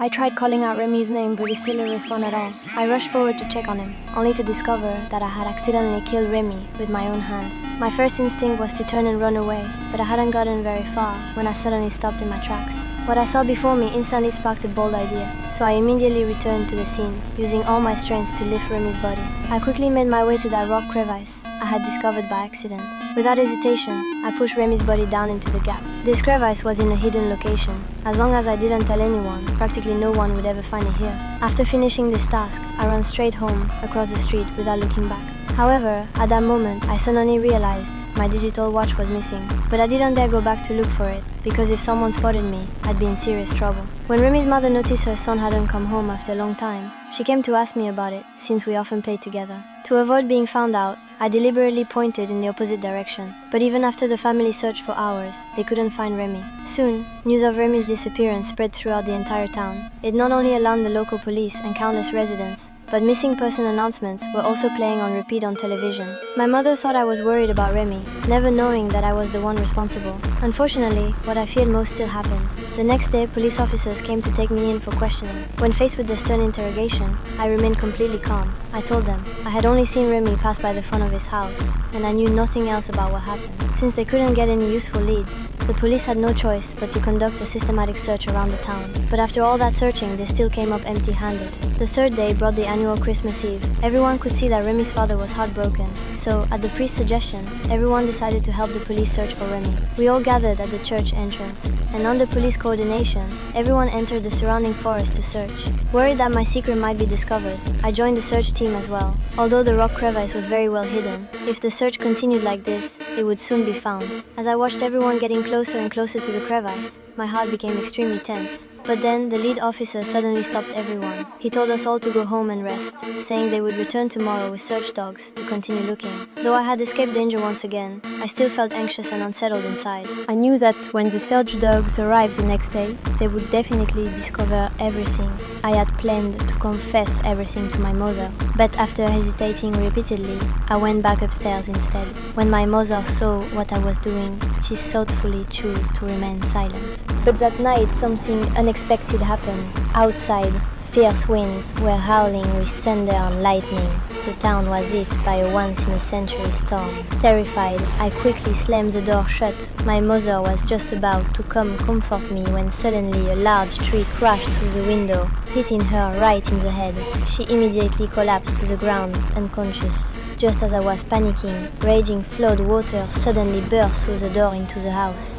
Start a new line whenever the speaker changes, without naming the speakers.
I tried calling out Remy's name, but he still didn't respond at all. I rushed forward to check on him, only to discover that I had accidentally killed Remy with my own hands. My first instinct was to turn and run away, but I hadn't gotten very far when I suddenly stopped in my tracks. What I saw before me instantly sparked a bold idea, so I immediately returned to the scene, using all my strength to lift Remy's body. I quickly made my way to that rock crevice I had discovered by accident. Without hesitation, I pushed Remy's body down into the gap. This crevice was in a hidden location. As long as I didn't tell anyone, practically no one would ever find it here. After finishing this task, I ran straight home, across the street, without looking back. However, at that moment, I suddenly realized my digital watch was missing. But I didn't dare go back to look for it, because if someone spotted me, I'd be in serious trouble. When Remy's mother noticed her son hadn't come home after a long time, she came to ask me about it, since we often played together. To avoid being found out, I deliberately pointed in the opposite direction, but even after the family searched for hours, they couldn't find Remy. Soon, news of Remy's disappearance spread throughout the entire town. It not only alarmed the local police and countless residents, but missing person announcements were also playing on repeat on television. My mother thought I was worried about Remy, never knowing that I was the one responsible. Unfortunately, what I feared most still happened. The next day, police officers came to take me in for questioning. When faced with their stern interrogation, I remained completely calm. I told them I had only seen Remy pass by the front of his house, and I knew nothing else about what happened. Since they couldn't get any useful leads, the police had no choice but to conduct a systematic search around the town. But after all that searching, they still came up empty-handed. The third day brought the annual Christmas Eve. Everyone could see that Remy's father was heartbroken, so at the priest's suggestion, everyone decided to help the police search for Remy. We all gathered at the church entrance, and under police coordination, everyone entered the surrounding forest to search. Worried that my secret might be discovered, I joined the search team as well. Although the rock crevice was very well hidden, if the search continued like this, it would soon be found. As I watched everyone getting closer and closer to the crevice, my heart became extremely tense. But then the lead officer suddenly stopped everyone. He told us all to go home and rest, saying they would return tomorrow with search dogs to continue looking. Though I had escaped danger once again, I still felt anxious and unsettled inside.
I knew that when the search dogs arrived the next day, they would definitely discover everything. I had planned to confess everything to my mother, but after hesitating repeatedly, I went back upstairs instead. When my mother saw what I was doing, she thoughtfully chose to remain silent. But that night something unexpected happened. Outside, fierce winds were howling with thunder and lightning. The town was hit by a once-in-a-century storm. Terrified, I quickly slammed the door shut. My mother was just about to come comfort me when suddenly a large tree crashed through the window, hitting her right in the head. She immediately collapsed to the ground, unconscious. Just as I was panicking, raging flood water suddenly burst through the door into the house.